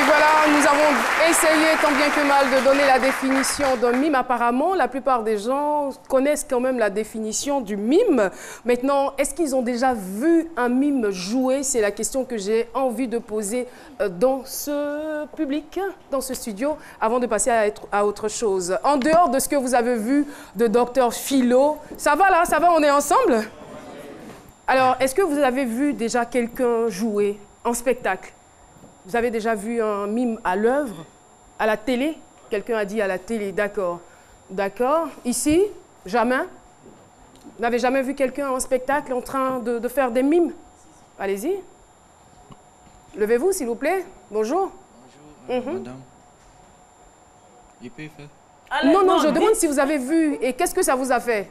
Et voilà, nous avons essayé tant bien que mal de donner la définition d'un mime. Apparemment, la plupart des gens connaissent quand même la définition du mime. Maintenant, est-ce qu'ils ont déjà vu un mime jouer? C'est la question que j'ai envie de poser dans ce public, dans ce studio, avant de passer à autre chose. En dehors de ce que vous avez vu de Dr Philo, ça va là? Ça va? On est ensemble? Alors, est-ce que vous avez vu déjà quelqu'un jouer en spectacle? Vous avez déjà vu un mime à l'œuvre, à la télé? Quelqu'un a dit à la télé, d'accord. D'accord. Ici, jamais? Vous n'avez jamais vu quelqu'un en spectacle en train de faire des mimes? Allez-y. Levez-vous, s'il vous plaît. Bonjour. Bonjour, madame. Je peux faire? Allez, non, je demande si vous avez vu et qu'est-ce que ça vous a fait?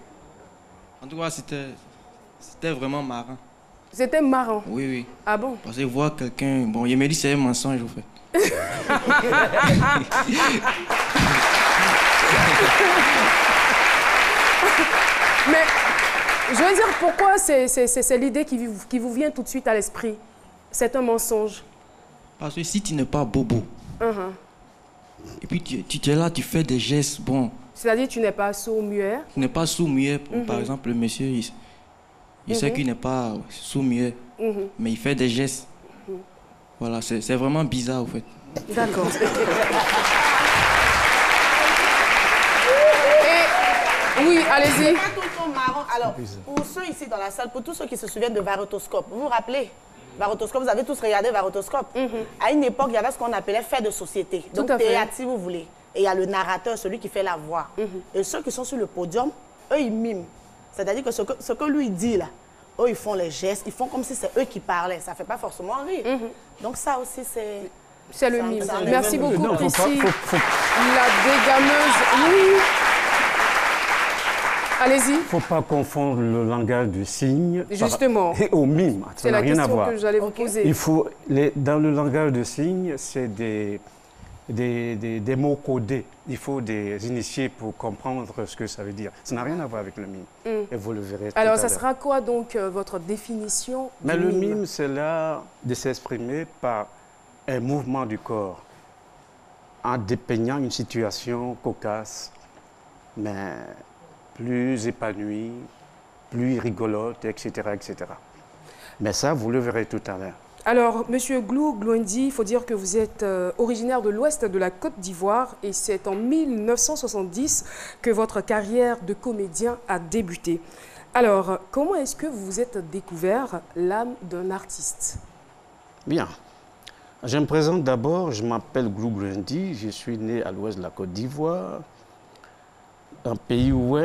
En tout cas, c'était vraiment marrant. C'était marrant? Oui, oui. Ah bon? Parce que voir quelqu'un... Bon, il me dit c'est un mensonge, au fait. Mais, je veux dire, pourquoi c'est l'idée qui vous vient tout de suite à l'esprit? C'est un mensonge. Parce que si tu n'es pas bobo, et puis tu es là, tu fais des gestes, bon... C'est-à-dire tu n'es pas sourd-muet? Tu n'es pas sourd-muet. Par exemple, le monsieur, il sait qu'il n'est pas sourd-muet, mais il fait des gestes. Voilà, c'est vraiment bizarre, en fait. D'accord. Oui, allez-y. C'est pas tout le temps marrant. Alors, pour ceux ici dans la salle, pour tous ceux qui se souviennent de Varotoscope, vous vous rappelez? Varotoscope, vous avez tous regardé Varotoscope. À une époque, il y avait ce qu'on appelait fait de société. Donc, théâtre, si vous voulez. Et il y a le narrateur, celui qui fait la voix. Et ceux qui sont sur le podium, eux, ils miment. C'est-à-dire que ce que lui dit, là, eux, ils font les gestes, ils font comme si c'est eux qui parlaient. Ça ne fait pas forcément rire. Donc, ça aussi, c'est... C'est le mime. Merci beaucoup, non, Priscille. La dégameuse. Oui. Allez-y. Il ne faut pas confondre le langage du signe Justement. et au mime. C'est la question que j'allais vous poser. Il faut, dans le langage de signe, c'est des mots codés. Il faut des initiés pour comprendre ce que ça veut dire. Ça n'a rien à voir avec le mime. Et vous le verrez. Alors, ça sera quoi donc votre définition du le mime? mime, c'est l'art de s'exprimer par un mouvement du corps en dépeignant une situation cocasse, mais plus épanouie, plus rigolote, etc., etc. Mais ça, vous le verrez tout à l'heure. Alors, Monsieur Glouendi, il faut dire que vous êtes originaire de l'ouest de la Côte d'Ivoire et c'est en 1970 que votre carrière de comédien a débuté. Alors, comment est-ce que vous vous êtes découvert l'âme d'un artiste? Bien. Je me présente d'abord, je m'appelle Glouendi, je suis né à l'ouest de la Côte d'Ivoire, un pays où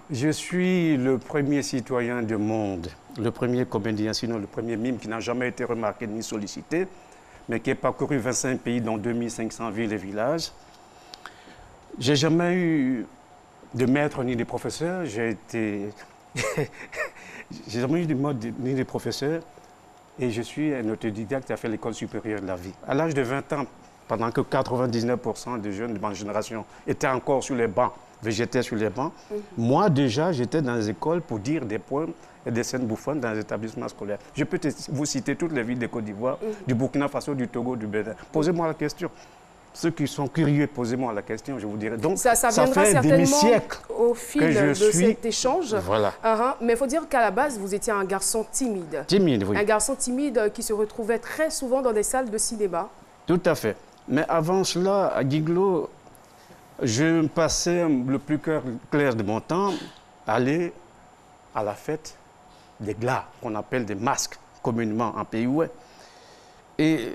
je suis le premier citoyen du monde, le premier comédien, sinon le premier mime qui n'a jamais été remarqué ni sollicité, mais qui a parcouru 25 pays dans 2500 villes et villages. J'ai jamais eu de maître ni de professeur, j'ai jamais eu de maître ni de professeur et je suis un autodidacte qui a fait l'école supérieure de la vie. À l'âge de 20 ans, pendant que 99% des jeunes de ma génération étaient encore sur les bancs, végétaient sur les bancs, moi déjà j'étais dans les écoles pour dire des poèmes et des scènes bouffonnes dans les établissements scolaires. Je peux vous citer toutes les villes de Côte d'Ivoire, du Burkina Faso, du Togo, du Bénin. Posez-moi la question. Ceux qui sont curieux, posez-moi la question, je vous dirai. Donc, ça viendra fait certainement au fil de cet échange. Voilà. Mais il faut dire qu'à la base, vous étiez un garçon timide. Timide, oui. Un garçon timide qui se retrouvait très souvent dans des salles de cinéma. Tout à fait. Mais avant cela, à Guiglo, je passais le plus clair de mon temps à aller à la fête des glas, qu'on appelle des masques, communément en pays ouest. Et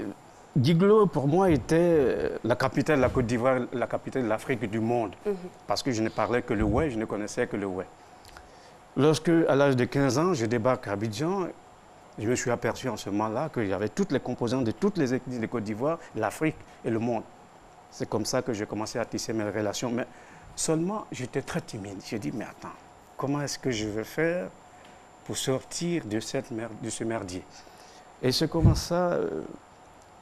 Guiglo, pour moi, était la capitale de la Côte d'Ivoire, la capitale de l'Afrique et du monde. Parce que je ne parlais que le ouest, je ne connaissais que le ouest. Lorsque, à l'âge de 15 ans, je débarque à Abidjan, je me suis aperçu en ce moment-là qu'il y avait toutes les composantes de toutes les ethnies de Côte d'Ivoire, l'Afrique et le monde. C'est comme ça que j'ai commencé à tisser mes relations. Mais seulement, j'étais très timide. J'ai dit, mais attends, comment est-ce que je vais faire pour sortir de ce merdier? Et c'est comme ça,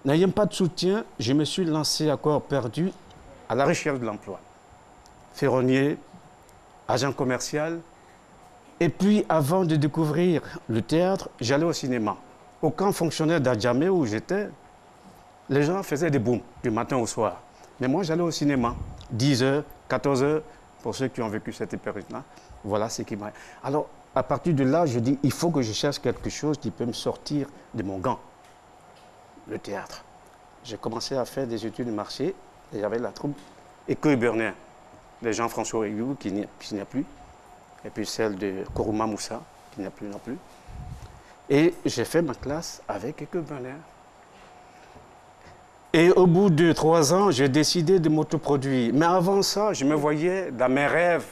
n'ayant pas de soutien, je me suis lancé à corps perdu à la recherche de l'emploi. Ferronnier, agent commercial. Et puis, avant de découvrir le théâtre, j'allais au cinéma. Au camp fonctionnaire d'Adjamé où j'étais, les gens faisaient des booms du matin au soir. Mais moi, j'allais au cinéma, 10h, 14h, pour ceux qui ont vécu cette période-là. Voilà ce qui m'a... Alors, à partir de là, je dis, il faut que je cherche quelque chose qui peut me sortir de mon gant, le théâtre. J'ai commencé à faire des études de marché, et j'avais la troupe École Berner, de Jean-François Régou, qui n'y a plus, et puis celle de Kourouma Moussa, qui n'y a plus non plus. Et j'ai fait ma classe avec École Berner. Et au bout de 3 ans, j'ai décidé de m'autoproduire. Mais avant ça, je me voyais dans mes rêves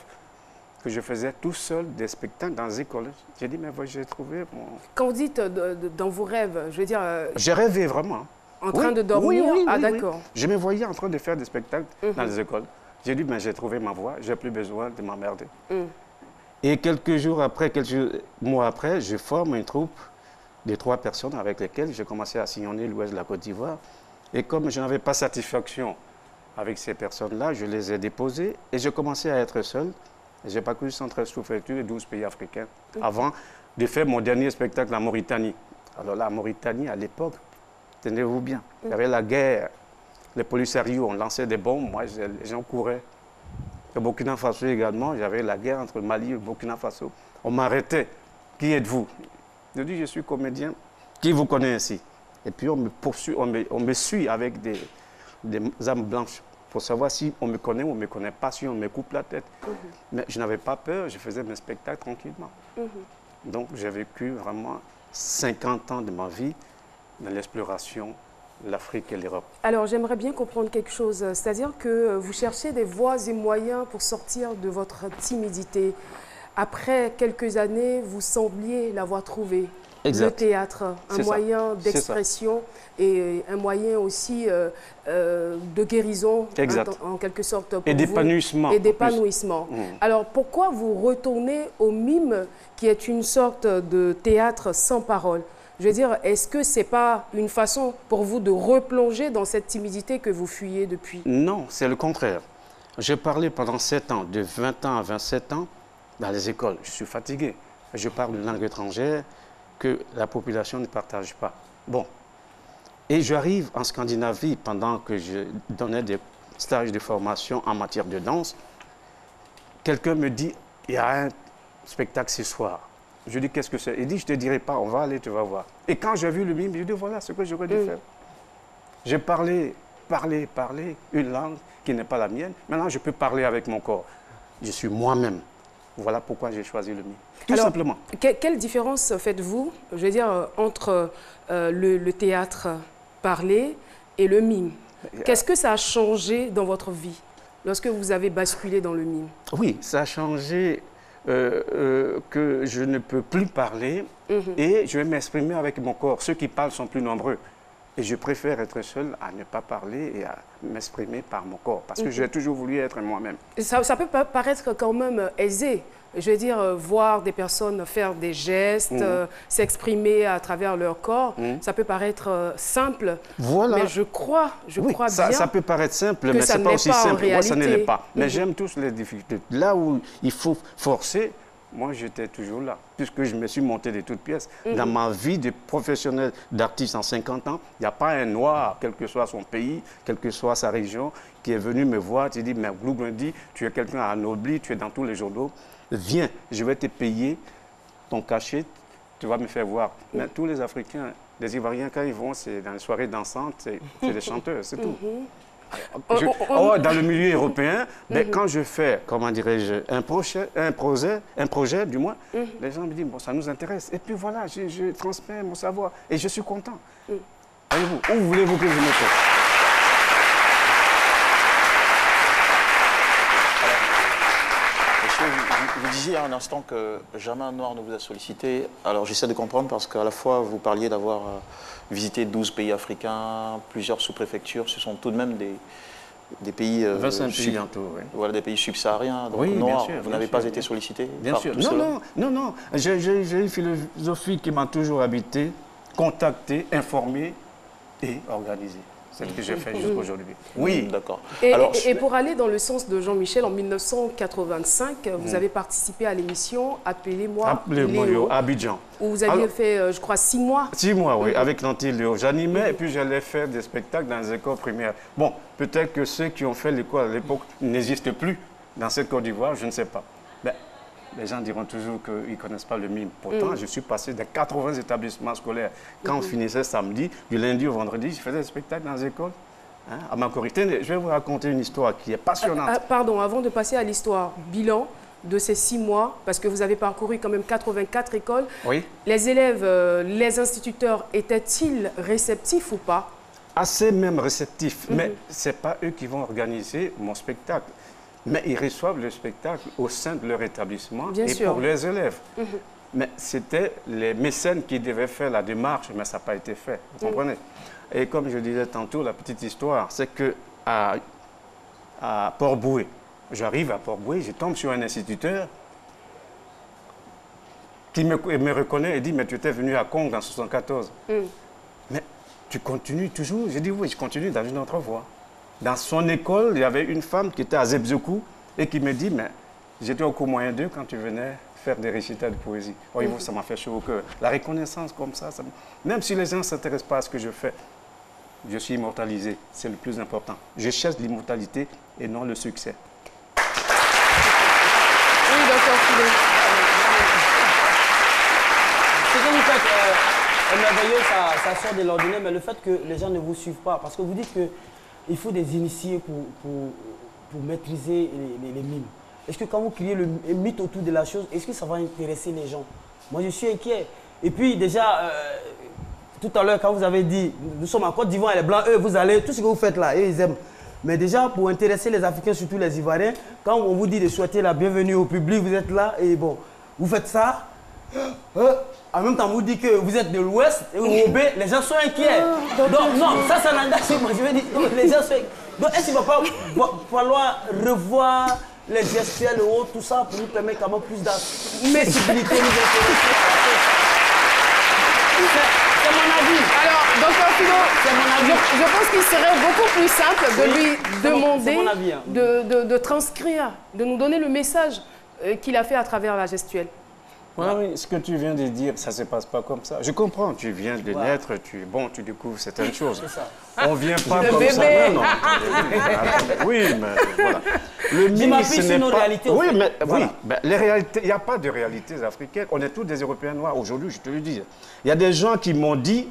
que je faisais tout seul des spectacles dans les écoles. J'ai dit, mais j'ai trouvé mon... Quand vous dites dans vos rêves, je veux dire... J'ai rêvé vraiment. En train de dormir? Oui, ah, d'accord. Je me voyais en train de faire des spectacles dans les écoles. J'ai dit, mais j'ai trouvé ma voie, j'ai plus besoin de m'emmerder. Et quelques mois après, je forme une troupe de 3 personnes avec lesquelles j'ai commencé à sillonner l'ouest de la Côte d'Ivoire. Et comme je n'avais pas satisfaction avec ces personnes-là, je les ai déposées et j'ai commencé à être seul. J'ai parcouru 113 sous-préfectures et 12 pays africains avant de faire mon dernier spectacle en Mauritanie. Alors la Mauritanie, à l'époque, tenez-vous bien, il y avait la guerre, les policiers, on lançait des bombes, moi les gens couraient. Au Burkina Faso également, il y avait la guerre entre Mali et le Burkina Faso. On m'arrêtait. Qui êtes-vous? Je dis, je suis comédien. Qui vous connaît ici? Et puis on me poursuit, on me suit avec des armes blanches pour savoir si on me connaît ou on ne me connaît pas, si on me coupe la tête. Mais je n'avais pas peur, je faisais mes spectacles tranquillement. Donc j'ai vécu vraiment 50 ans de ma vie dans l'exploration de l'Afrique et l'Europe. Alors j'aimerais bien comprendre quelque chose, c'est-à-dire que vous cherchez des voies et moyens pour sortir de votre timidité. Après quelques années, vous sembliez l'avoir trouvé. Exact. Le théâtre, un moyen d'expression et un moyen aussi de guérison, en quelque sorte. Et d'épanouissement. Et d'épanouissement. Alors pourquoi vous retournez au mime, qui est une sorte de théâtre sans parole? Je veux dire, est-ce que ce n'est pas une façon pour vous de replonger dans cette timidité que vous fuyez depuis? Non, c'est le contraire. J'ai parlé pendant 7 ans, de 20 ans à 27 ans, dans les écoles. Je suis fatigué. Je parle une langue étrangère que la population ne partage pas. Bon. Et j'arrive en Scandinavie, pendant que je donnais des stages de formation en matière de danse, quelqu'un me dit, il y a un spectacle ce soir. Je dis, qu'est-ce que c'est? Il dit, je ne te dirai pas, on va aller, tu vas voir. Et quand j'ai vu le mime, je dis, voilà ce que j'aurais dû faire. J'ai parlé, une langue qui n'est pas la mienne. Maintenant, je peux parler avec mon corps. Je suis moi-même. Voilà pourquoi j'ai choisi le mime. Tout simplement. Quelle différence faites-vous, je veux dire, entre le théâtre parlé et le mime? Qu'est-ce que ça a changé dans votre vie lorsque vous avez basculé dans le mime? Oui, ça a changé que je ne peux plus parler et je vais m'exprimer avec mon corps. Ceux qui parlent sont plus nombreux. Et je préfère être seul à ne pas parler et à m'exprimer par mon corps. Parce que j'ai toujours voulu être moi-même. Ça peut paraître quand même aisé. Je veux dire, voir des personnes faire des gestes, s'exprimer à travers leur corps, ça peut paraître simple. Voilà. Mais je crois bien ça peut paraître simple, mais ce n'est pas aussi simple. Moi, ça ne l'est pas. Mais j'aime tous les difficultés. Là où il faut forcer, moi, j'étais toujours là, puisque je me suis monté de toutes pièces. Dans ma vie de professionnel d'artiste en 50 ans, il n'y a pas un noir, quel que soit son pays, quelle que soit sa région, qui est venu me voir, tu dis, mais Glouglandi, tu es quelqu'un anobli, tu es dans tous les journaux, viens, je vais te payer ton cachet, tu vas me faire voir. Mais tous les Africains, les Ivoiriens, quand ils vont, c'est dans les soirées dansantes, c'est des chanteurs, c'est tout. Dans le milieu européen, mais quand je fais, comment dirais-je, un projet, du moins, les gens me disent, bon, ça nous intéresse. Et puis voilà, je transmets mon savoir et je suis content. Voyez-vous, où voulez-vous que je me fasse? Vous disiez à un instant que jamais un Noir ne vous a sollicité. Alors j'essaie de comprendre parce qu'à la fois vous parliez d'avoir visité 12 pays africains, plusieurs sous-préfectures. Ce sont tout de même des pays, 25 pays en tout, oui. Voilà, des pays subsahariens. Donc oui, noirs, bien sûr, vous n'avez pas été sollicité bien par sûr. tout cela? Non. J'ai une philosophie qui m'a toujours habité, contacté, informé et organisé. C'est ce que j'ai fait jusqu'à aujourd'hui. Oui. D'accord. Et pour aller dans le sens de Jean-Michel, en 1985, vous avez participé à l'émission Appelez-moi Léo, à Abidjan. Où vous aviez fait, je crois, 6 mois. 6 mois, oui, avec Nanti Léo. J'animais et puis j'allais faire des spectacles dans les écoles primaires. Bon, peut-être que ceux qui ont fait l'école à l'époque n'existent plus dans cette Côte d'Ivoire, je ne sais pas. Mais les gens diront toujours qu'ils ne connaissent pas le mime. Pourtant, je suis passé de 80 établissements scolaires. Quand on finissait samedi, du lundi au vendredi, je faisais des spectacles dans les écoles. Hein, à Macorité, je vais vous raconter une histoire qui est passionnante. Pardon, avant de passer à l'histoire, bilan de ces 6 mois, parce que vous avez parcouru quand même 84 écoles. Oui. Les élèves, les instituteurs, étaient-ils réceptifs ou pas? Assez même réceptifs, mais ce n'est pas eux qui vont organiser mon spectacle. Mais ils reçoivent le spectacle au sein de leur établissement pour les élèves. Mais c'était les mécènes qui devaient faire la démarche, mais ça n'a pas été fait, vous comprenez? Et comme je disais tantôt, la petite histoire, c'est qu'à Port-Boué, j'arrive à Port-Boué, je tombe sur un instituteur qui me reconnaît et dit « Mais tu étais venu à Congo en 1974. Mais tu continues toujours? J'ai dit « Oui, je continue dans une autre voie. » Dans son école, il y avait une femme qui était à Zebzekou et qui me dit « Mais j'étais au cours moyen 2 quand tu venais faire des récitals de poésie. » Voyez-vous, ça m'a fait chaud au cœur. La reconnaissance comme ça, même si les gens ne s'intéressent pas à ce que je fais, je suis immortalisé. C'est le plus important. Je cherche l'immortalité et non le succès. Oui, d'accord, Ce que vous faites est merveilleux, ça sort de l'ordinaire, mais le fait que les gens ne vous suivent pas, parce que vous dites qu'il faut des initiés pour maîtriser les mimes. Est-ce que quand vous criez le mythe autour de la chose, est-ce que ça va intéresser les gens? Moi, je suis inquiet. Et puis, déjà, tout à l'heure, quand vous avez dit, nous sommes en Côte d'Ivoire, les Blancs, eux, vous allez, tout ce que vous faites là, eux, ils aiment. Mais déjà, pour intéresser les Africains, surtout les Ivoiriens, quand on vous dit de souhaiter la bienvenue au public, vous êtes là, et bon, vous faites ça. En même temps, on vous dit que vous êtes de l'Ouest, et les gens sont inquiets. Donc, non, ça n'engage pas. Je veux dire, les gens sont inquiets. Donc, est-ce qu'il ne va pas falloir revoir les gestuels et autres, tout ça, pour nous permettre quand même plus d'accessibilité? C'est mon avis. Alors, docteur Philo, je pense qu'il serait beaucoup plus simple de lui demander de transcrire, de nous donner le message qu'il a fait à travers la gestuelle. Oui, ce que tu viens de dire, ça ne se passe pas comme ça. Je comprends, tu viens de naître, tu découvres certaines choses. On ne vient pas comme ça. Non. Oui, mais voilà. Le mime, ce n'est pas... Oui, mais voilà. Les réalités, il n'y a pas de réalités africaines. On est tous des Européens noirs. Aujourd'hui, je te le dis. Il y a des gens qui m'ont dit,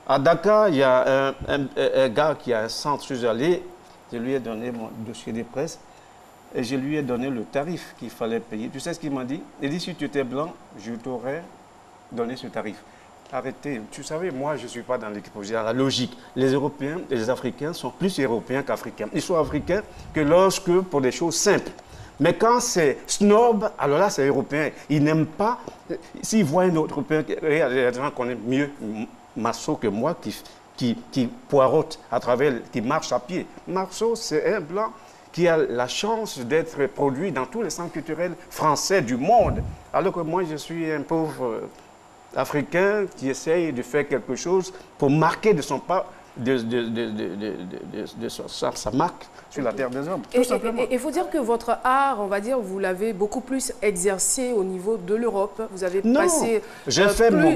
à Dakar, il y a un gars qui a un centre, je suis allé, je lui ai donné mon dossier de presse. Et je lui ai donné le tarif qu'il fallait payer. Tu sais ce qu'il m'a dit? Il dit, si tu étais blanc, je t'aurais donné ce tarif. Arrêtez. Tu savais, moi, je ne suis pas dans l'équipe. La logique. Les Européens et les Africains sont plus Européens qu'Africains. Ils sont Africains que lorsque, pour des choses simples. Mais quand c'est snob, alors là, c'est Européen. Ils n'aiment pas... S'ils voient un autre Européen, il y a des gens qui connaissent mieux Marceau que moi, qui poirote à travers... qui marche à pied. Marceau, c'est un blanc qui a la chance d'être produit dans tous les centres culturels français du monde. Alors que moi, je suis un pauvre Africain qui essaye de faire quelque chose pour marquer de son pas, sa marque sur la terre des hommes. Et il faut dire que votre art, on va dire, vous l'avez beaucoup plus exercé au niveau de l'Europe. Vous avez passé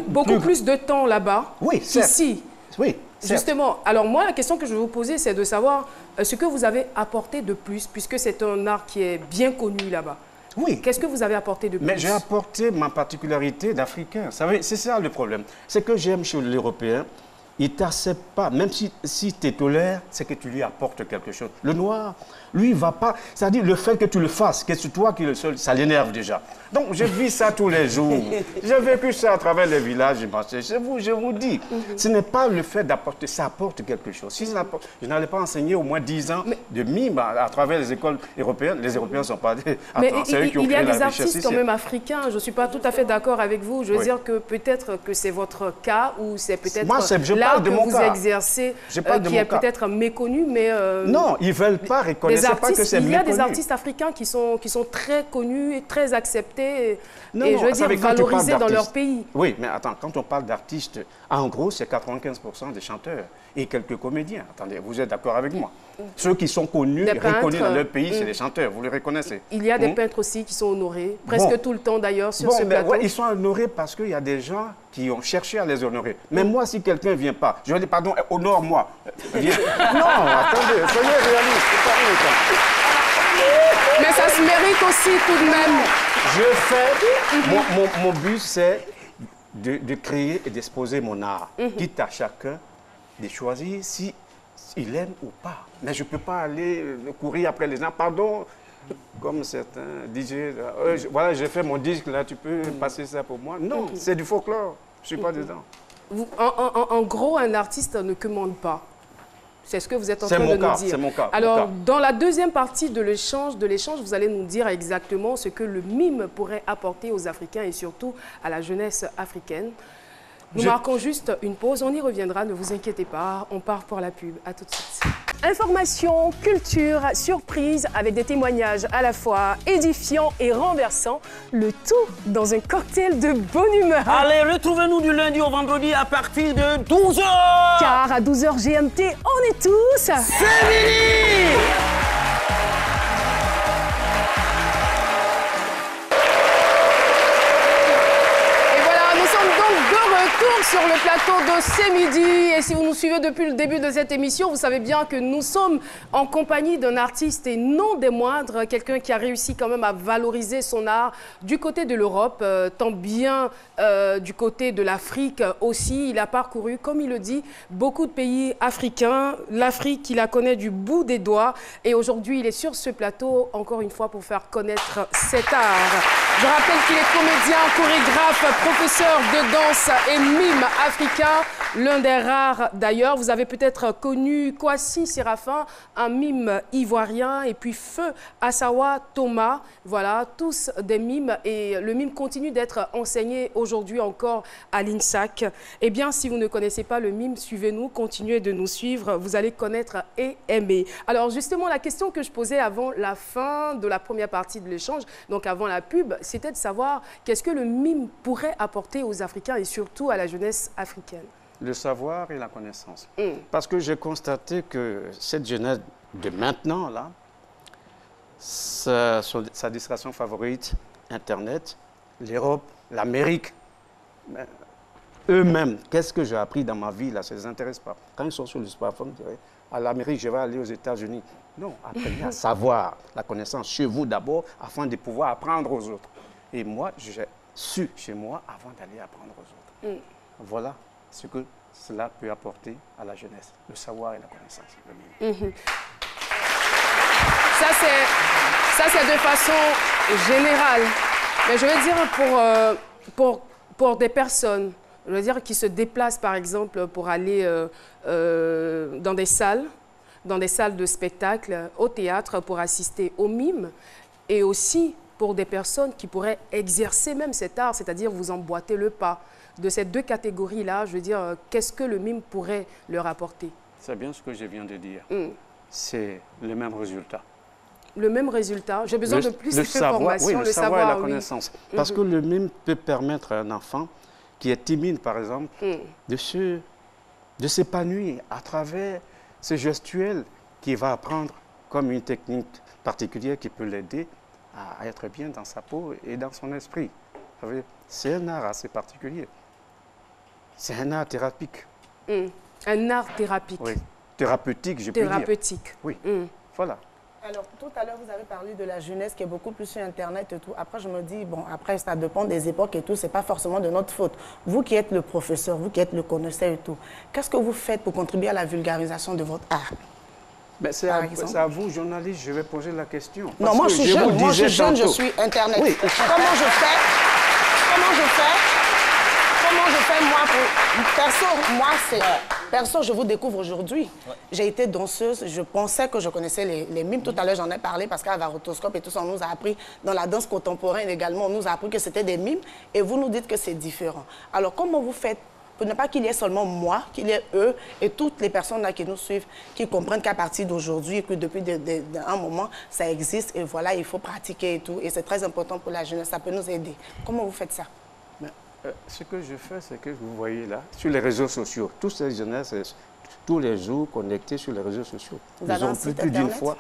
beaucoup plus de temps là-bas qu'ici. Oui. Justement, alors moi, la question que je vais vous poser, c'est de savoir ce que vous avez apporté de plus, puisque c'est un art qui est bien connu là-bas. Oui. Qu'est-ce que vous avez apporté de plus? Mais j'ai apporté ma particularité d'Africain. C'est ça le problème. C'est que j'aime chez l'Européen, il ne t'accepte pas. Même si tu es tolère, c'est que tu lui apportes quelque chose. Le noir, lui, il ne va pas... C'est-à-dire le fait que tu le fasses, que c'est toi qui le seul, ça l'énerve déjà. Donc, je vis ça tous les jours. J'ai vécu ça à travers les villages. Je vous dis, ce n'est pas le fait d'apporter, ça apporte quelque chose. Si je n'allais pas enseigner au moins 10 ans de mime à travers les écoles européennes, les Européens ne sont pas... Mais il y a des artistes quand même africains. Je ne suis pas tout à fait d'accord avec vous. Je veux dire que peut-être que c'est votre cas ou c'est peut-être l'art que vous exercez, qui est peut-être méconnu, mais... non, ils ne veulent pas reconnaître pas que c'est méconnu. Il y a des artistes africains qui sont très connus et très acceptés, non, et je veux dire valorisés dans leur pays. Oui, mais attends, quand on parle d'artistes, en gros, c'est 95% des chanteurs et quelques comédiens. Attendez, vous êtes d'accord avec moi? Ceux qui sont connus et reconnus dans leur pays, c'est les chanteurs, vous les reconnaissez. Il y a des peintres aussi qui sont honorés, presque tout le temps d'ailleurs, sur ce plateau. Ouais, ils sont honorés parce qu'il y a des gens qui ont cherché à les honorer. Mais moi, si quelqu'un ne vient pas, je vais dire, pardon, honore-moi. Non, attendez, soyez réaliste, c'est pas vrai. Mais ça se mérite aussi tout de même. Je fais, mon but, c'est de créer et d'exposer mon art, quitte à chacun de choisir si il aime ou pas. Mais je ne peux pas aller courir après les gens. Pardon, comme certains DJ, voilà, j'ai fait mon disque, là, tu peux passer ça pour moi. Non, c'est du folklore. Je ne suis pas dedans. En gros, un artiste ne commande pas. C'est ce que vous êtes en train de nous dire. C'est mon cas. Alors, dans la deuxième partie de l'échange, vous allez nous dire exactement ce que le mime pourrait apporter aux Africains et surtout à la jeunesse africaine. Nous marquons juste une pause, on y reviendra, ne vous inquiétez pas, on part pour la pub. À tout de suite. Information, culture, surprise, avec des témoignages à la fois édifiants et renversants, le tout dans un cocktail de bonne humeur. Allez, retrouvez-nous du lundi au vendredi à partir de 12h. Car à 12h GMT, on est tous... féminines. Sur le plateau de C'est Midi. Et si vous nous suivez depuis le début de cette émission, vous savez bien que nous sommes en compagnie d'un artiste et non des moindres, quelqu'un qui a réussi quand même à valoriser son art du côté de l'Europe, tant bien du côté de l'Afrique aussi. Il a parcouru, comme il le dit, beaucoup de pays africains. L'Afrique, il la connaît du bout des doigts. Et aujourd'hui, il est sur ce plateau, encore une fois, pour faire connaître cet art. Je rappelle qu'il est comédien, chorégraphe, professeur de danse et mime africain, l'un des rares d'ailleurs. Vous avez peut-être connu Kwasi Séraphin, un mime ivoirien, et puis Feu Assawa Thomas. Voilà, tous des mimes, et le mime continue d'être enseigné aujourd'hui encore à l'INSAC. Eh bien, si vous ne connaissez pas le mime, suivez-nous, continuez de nous suivre, vous allez connaître et aimer. Alors justement, la question que je posais avant la fin de la première partie de l'échange, donc avant la pub, c'était de savoir qu'est-ce que le mime pourrait apporter aux Africains et surtout à la jeunesse africaine. Le savoir et la connaissance. Parce que j'ai constaté que cette jeunesse de maintenant, là, sa distraction favorite, Internet, l'Europe, l'Amérique, eux-mêmes, qu'est-ce que j'ai appris dans ma vie, là, ça ne les intéresse pas. Quand ils sont sur le smartphone, ils disent, à l'Amérique, je vais aller aux États-Unis. Non, apprenez à savoir, la connaissance chez vous d'abord, afin de pouvoir apprendre aux autres. Et moi, j'ai su chez moi avant d'aller apprendre aux autres. Voilà ce que cela peut apporter à la jeunesse, le savoir et la connaissance. Ça, c'est de façon générale. Mais je veux dire pour des personnes, je veux dire qui se déplacent par exemple pour aller dans des salles de spectacle, au théâtre pour assister au mime, et aussi pour des personnes qui pourraient exercer même cet art, c'est-à-dire vous emboîter le pas. De ces deux catégories-là, je veux dire, qu'est-ce que le mime pourrait leur apporter? C'est bien ce que je viens de dire. C'est le même résultat. Le même résultat? J'ai besoin de plus d'informations. Oui, le savoir et la connaissance. Parce que le mime peut permettre à un enfant qui est timide, par exemple, de s'épanouir à travers ce gestuel qu'il va apprendre comme une technique particulière qui peut l'aider à être bien dans sa peau et dans son esprit. C'est un art assez particulier. C'est un art thérapeutique. Un art thérapeutique. Oui, thérapeutique, je peux dire. Thérapeutique. Oui, voilà. Alors, tout à l'heure, vous avez parlé de la jeunesse qui est beaucoup plus sur Internet et tout. Après, je me dis, bon, après, ça dépend des époques et tout, c'est pas forcément de notre faute. Vous qui êtes le professeur, vous qui êtes le connaisseur et tout, qu'est-ce que vous faites pour contribuer à la vulgarisation de votre art? C'est à vous, journaliste, je vais poser la question. Non, moi, je suis jeune, je suis Internet. Oui. Comment je fais, moi, perso, je vous découvre aujourd'hui. J'ai été danseuse, je pensais que je connaissais les mimes. Tout à l'heure, j'en ai parlé parce qu'à Varotoscope et tout ça, on nous a appris, dans la danse contemporaine également, on nous a appris que c'était des mimes et vous nous dites que c'est différent. Alors, comment vous faites pour ne pas qu'il y ait seulement moi, qu'il y ait eux et toutes les personnes là qui nous suivent, qui comprennent qu'à partir d'aujourd'hui, que depuis un moment, ça existe et voilà, il faut pratiquer et tout. Et c'est très important pour la jeunesse, ça peut nous aider. Comment vous faites ça? Ce que je fais, c'est que vous voyez là, sur les réseaux sociaux, tous ces jeunesses, tous les jours connectés sur les réseaux sociaux. Ils ont plus d'une fois.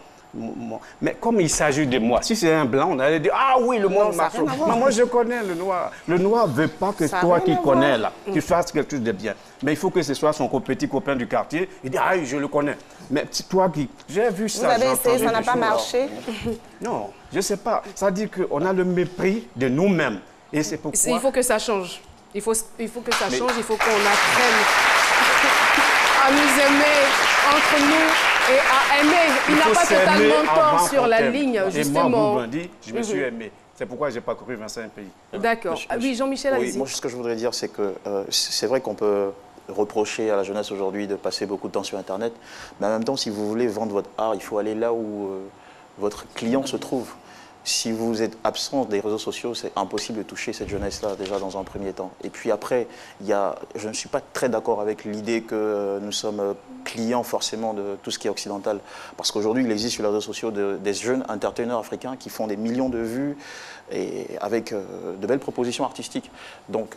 Mais comme il s'agit de moi, si c'est un blanc, on allait dire « Ah oui, le monde marche ». Mais moi, je connais le noir. Le noir ne veut pas que toi qui connais là, tu fasses quelque chose de bien. Mais il faut que ce soit son petit copain du quartier. Il dit « Ah, je le connais ». Mais toi qui... J'ai vu ça. Vous avez essayé, ça n'a pas marché? Non, je ne sais pas. Ça dit qu'on a le mépris de nous-mêmes. Et c'est pourquoi... Il faut que ça change. Il faut que ça change. Il faut qu'on apprenne à nous aimer entre nous. Et à aimer, il n'a pas totalement tort sur la ligne, justement. Et moi, je me suis aimé. C'est pourquoi j'ai parcouru 25 pays. D'accord. Oui, Jean-Michel, allez-y. Moi, ce que je voudrais dire, c'est que c'est vrai qu'on peut reprocher à la jeunesse aujourd'hui de passer beaucoup de temps sur Internet, mais en même temps, si vous voulez vendre votre art, il faut aller là où votre client se trouve. Si vous êtes absent des réseaux sociaux, c'est impossible de toucher cette jeunesse-là, déjà dans un premier temps. Et puis après, je ne suis pas très d'accord avec l'idée que nous sommes clients forcément de tout ce qui est occidental. Parce qu'aujourd'hui, il existe sur les réseaux sociaux des jeunes entertainers africains qui font des millions de vues et avec de belles propositions artistiques. Donc,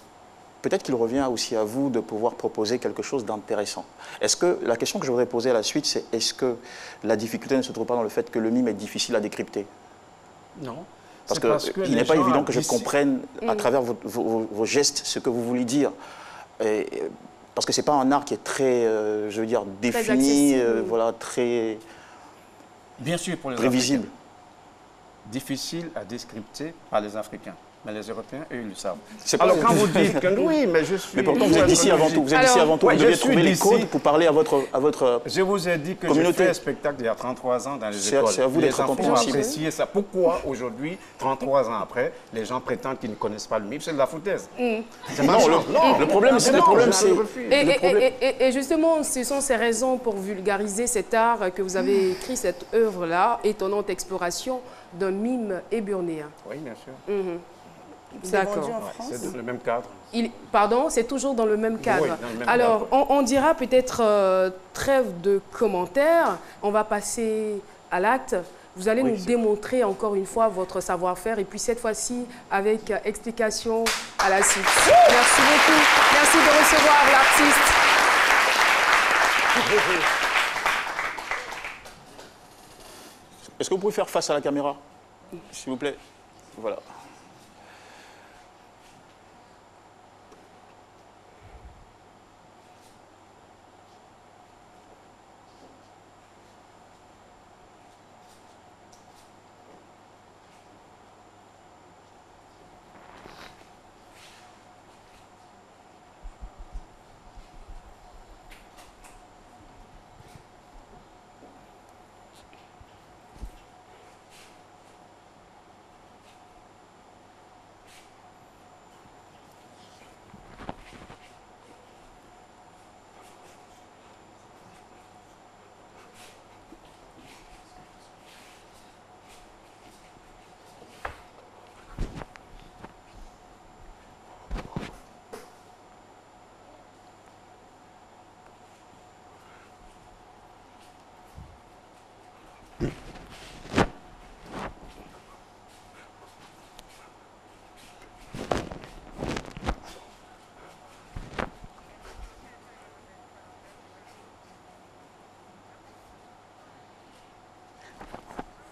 peut-être qu'il revient aussi à vous de pouvoir proposer quelque chose d'intéressant. La question que je voudrais poser à la suite, c'est est-ce que la difficulté ne se trouve pas dans le fait que le mime est difficile à décrypter? Non. Parce qu'il n'est pas évident que je comprenne à travers vos gestes ce que vous voulez dire. Parce que ce n'est pas un art qui est très, je veux dire, défini, voilà, très bien sûr pour les prévisible. Africains. Difficile à décrypter par les Africains. Mais les Européens, eux, ils le savent. Alors quand vous dites que oui, mais je suis... Mais pourtant, vous êtes ici avant tout. Vous êtes ici avant tout. Vous devez trouver les codes pour parler à votre Je vous ai dit que communauté. J'ai fait un spectacle il y a 33 ans dans les écoles. C'est à vous d'être compréhensible. Apprécié ça. Pourquoi aujourd'hui, 33 ans après, les gens prétendent qu'ils ne connaissent pas le MIP? C'est de la foutaise. Non, le problème, c'est... Et justement, ce sont ces raisons pour vulgariser cet art que vous avez écrit, cette œuvre-là, étonnante exploration d'un mime éburnéen. Oui, bien sûr. D'accord. C'est dans le même cadre. Pardon, c'est toujours dans le même cadre. Oui, dans le même Alors, on dira peut-être trêve de commentaires. On va passer à l'acte. Vous allez nous démontrer encore une fois votre savoir-faire et puis cette fois-ci avec explication à la suite. Merci beaucoup. Merci de recevoir l'artiste. Est-ce que vous pouvez faire face à la caméra, s'il vous plaît? Voilà.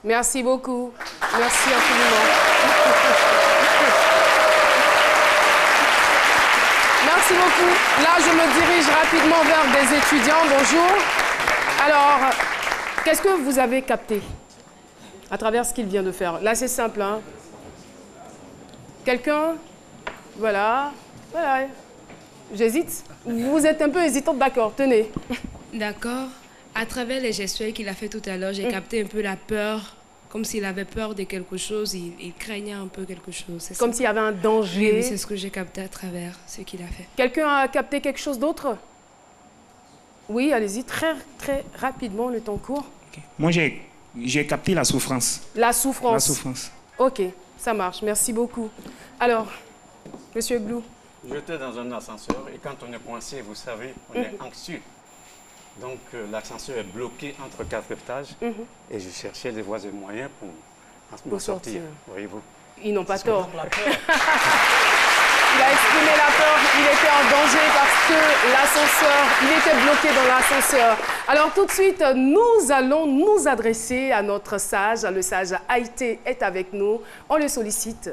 Merci beaucoup. Merci infiniment. Merci beaucoup. Là, je me dirige rapidement vers des étudiants. Bonjour. Alors, qu'est-ce que vous avez capté à travers ce qu'il vient de faire? Là, c'est simple, hein? Quelqu'un? Voilà. Voilà. J'hésite. Vous êtes un peu hésitante, d'accord. Tenez. D'accord. À travers les gestuels qu'il a fait tout à l'heure, j'ai capté un peu la peur, comme s'il avait peur de quelque chose, il craignait un peu quelque chose. Comme s'il y avait un danger. Oui, c'est ce que j'ai capté à travers ce qu'il a fait. Quelqu'un a capté quelque chose d'autre? Oui, allez-y, très rapidement, le temps court. Okay. Moi, j'ai capté la souffrance. La souffrance. La souffrance. Ok, ça marche, merci beaucoup. Alors, Monsieur Glou, J'étais dans un ascenseur et quand on est coincé, vous savez, on est anxieux. Donc l'ascenseur est bloqué entre 4 étages et je cherchais des voies et moyens pour m'en sortir. Voyez-vous. Ils n'ont pas tort. Il a exprimé la peur, il était en danger parce que l'ascenseur, il était bloqué dans l'ascenseur. Alors tout de suite, nous allons nous adresser à notre sage. Le sage Haïté est avec nous. On le sollicite.